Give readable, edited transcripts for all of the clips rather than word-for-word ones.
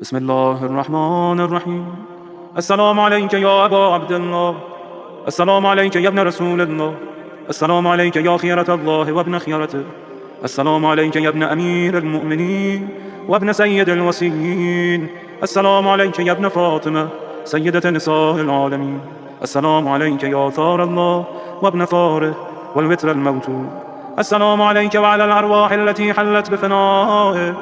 بسم الله الرحمن الرحيم. السلام عليك يا أبا عبد الله، السلام عليك يا ابن رسول الله، السلام عليك يا خيرة الله وابن خيرته، السلام عليك يا ابن أمير المؤمنين وابن سيد الوصيين، السلام عليك يا ابن فاطمة سيدة نساء العالمين، السلام عليك يا ثار الله وابن ثاره والوتر الموتور، السلام عليك وعلى الأرواح التي حلت بفنائك،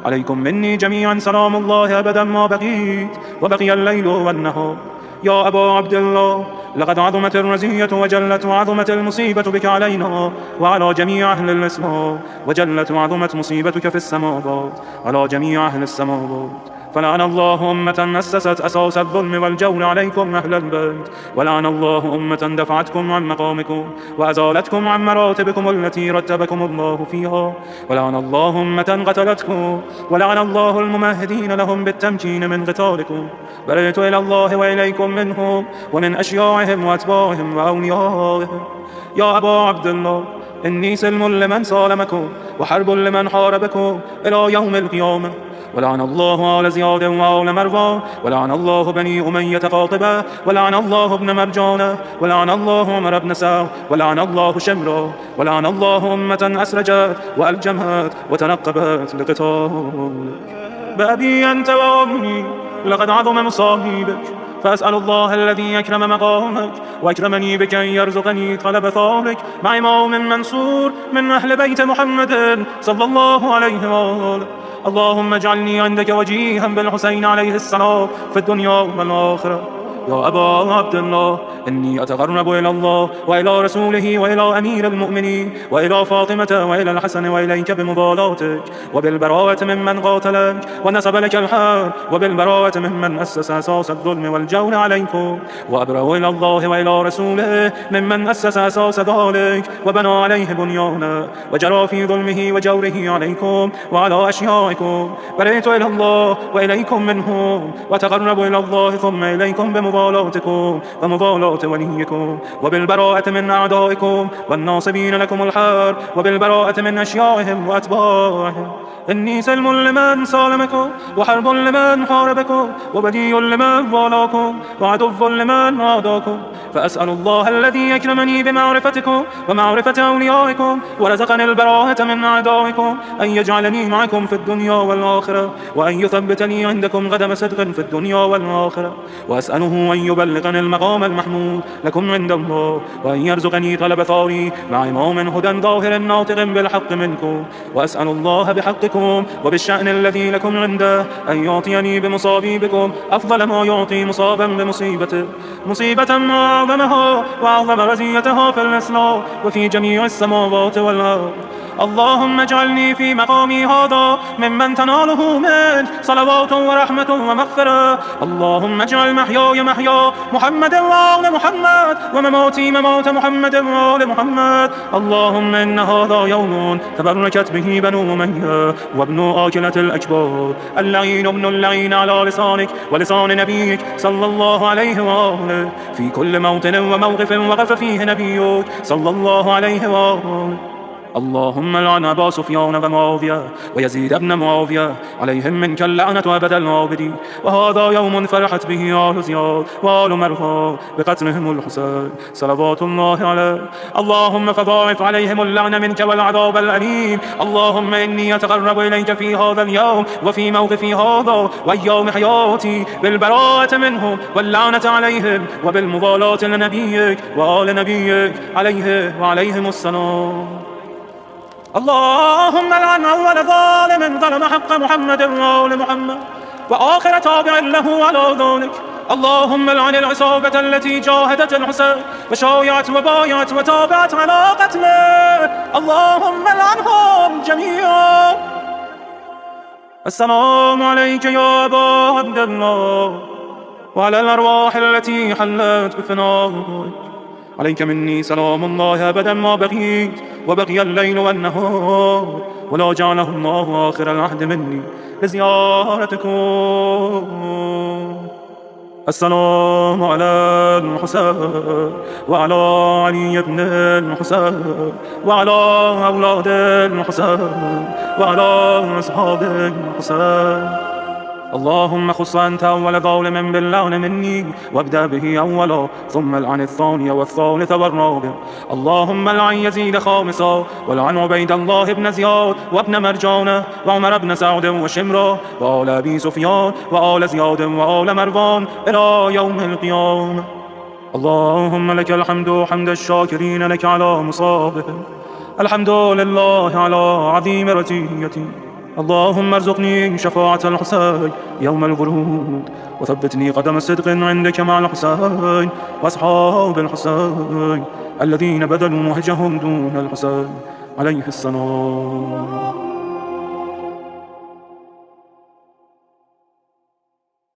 عليكم مني جميعا سلام الله أبدا ما بقيت وبقي الليل والنهار. يا أبا عبد الله، لقد عظمت الرزية وجلت وعظمت المصيبة بك علينا وعلى جميع أهل الإسلام، وجلت وعظمت مصيبتك في السماوات على جميع أهل السماوات. فلعن الله أمة أسست أساس الظلم والجور عليكم أهل البيت، ولعن الله أمة دفعتكم عن مقامكم وأزالتكم عن مراتبكم التي رتبكم الله فيها، ولعن الله أمة قتلتكم، ولعن الله الممهدين لهم بالتمكين من قتالكم. برئت إلى الله وإليكم منهم ومن أشياعهم وأتباعهم وأوليائهم. يا أبا عبد الله، إني سلم لمن سالمكم وحرب لمن حاربكم إلى يوم القيامة. ولعن الله آل زياد وآل مروان، ولعن الله بني أمية قاطبة، ولعن الله ابن مرجانة، ولعن الله عمر بن سعد، ولعن الله شمرا، ولعن الله أمة أسرجت وألجمت وتنقبت لقتال. بأبي أنت وأمي لقد عظم مصابيبك، فأسأل الله الذي أكرم مقامك وأكرمني بك أن يرزقني طلب ثارك مع إمام منصور من أهل بيت محمد صلى الله عليه وآله. اللهم اجعلني عندك وجيها بالحسين عليه السلام في الدنيا والآخرة. يا أبا عبد الله، إني أتقرب إلى الله وإلى رسوله وإلى أمير المؤمنين وإلى فاطمة وإلى الحسن وإليك بمبالاتك وبالبراءة ممن قاتلك ونسب لك الحرب، وبالبراءة ممن أسس أساس الظلم والجور عليكم، وأبرأ إلى الله وإلى رسوله ممن أسس أساس ذلك وبنى عليه بنيانا وجرى في ظلمه وجوره عليكم وعلى أشيائكم. برئت إلى الله وإليكم منهم، وتقرب إلى الله ثم إليكم بمبالاتكم ومبالاة وليكم، وبالبراءة من أعدائكم والناصبين لكم الحرب، وبالبراءة من أشيائهم وأتباعهم. إني سلم لمن سالمكم وحرب لمن حاربكم وبدي لمن والاكم وعدو لمن عاداكم. فأسأل الله الذي أكرمني بمعرفتكم ومعرفة أوليائكم ورزقني البراءة من أعدائكم أن يجعلني معكم في الدنيا والآخرة، وأن يثبتني عندكم قدم صدق في الدنيا والآخرة، وأسأله أن يبلغني المقام المحمود لكم عند الله، وأن يرزقني طلب ثاري مع إمام هدى ظاهر ناطق بالحق منكم. وأسأل الله بحقكم وبالشأن الذي لكم عنده أن يعطيني بمصابيبكم أفضل ما يعطي مصابا بمصيبته، مصيبة ما أعظمها وأعظم رزيتها في الإسلام وفي جميع السماوات والأرض. اللهم اجعلني في مقامي هذا ممن تناله منك صلوات ورحمة ومغفرة. اللهم اجعل محياي محيا محمد وآل محمد ومماتي ممات محمد وآل محمد. اللهم إن هذا يوم تبركت به بنو أمية وابن آكلة الأكباد، اللعين ابن اللعين على لسانك ولسان نبيك صلى الله عليه وآله في كل موطن وموقف وقف فيه نبيك صلى الله عليه وآله. اللهم لعن أبا سفيان ومعاوية ويزيد بن معاوية عليهم منك اللعنة أبد العابدين. وهذا يوم فرحت به آل زياد وآل مروان بقتلهم الحسين صلوات الله عليه. اللهم فضاعف عليهم اللعنة منك والعذاب الأليم. اللهم إني أتقرب إليك في هذا اليوم وفي موقفي هذا وأيام حياتي بالبراءة منهم واللعنة عليهم وبالمبالاة لنبيك وآل نبيك عليه وعليهم السلام. اللهم لعن أول ظالم ظلم حق محمد وآل محمد وآخر تابع له على ذلك. اللهم لعن العصابة التي جاهدت الحسين وشايعت وبايعت وتابعت على قتله. اللهم لعنهم جميعا. السلام عليك يا أبا عبد الله وعلى الأرواح التي حلت بفنائك. عليك مني سلام الله أبدا ما بقيت وبقي الليل والنهار، ولا جعله الله آخر العهد مني لزيارتكم. السلام على الحسين وعلى علي بن الحسين وعلى أولاد الحسين وعلى أصحاب الحسين. اللهم خص أنت أول ظالم باللعن مني، وابدأ به أولا، ثم العن الثاني والثالث والرابع. اللهم العن يزيد خامسا، والعن عبيد الله بن زياد وابن مرجانة وعمر بن سعد وشمرة وآل أبي سفيان وآل زياد وآل مروان إلى يوم القيامة. اللهم لك الحمد حمد الشاكرين لك على مصابهم، الحمد لله على عظيم رزيتي. اللهم ارزقني شفاعة الحسين يوم الورود، وثبتني قدم صدق عندك مع الحسين وأصحاب الحسين الذين بذلوا مهجهم دون الحسين عليه السلام.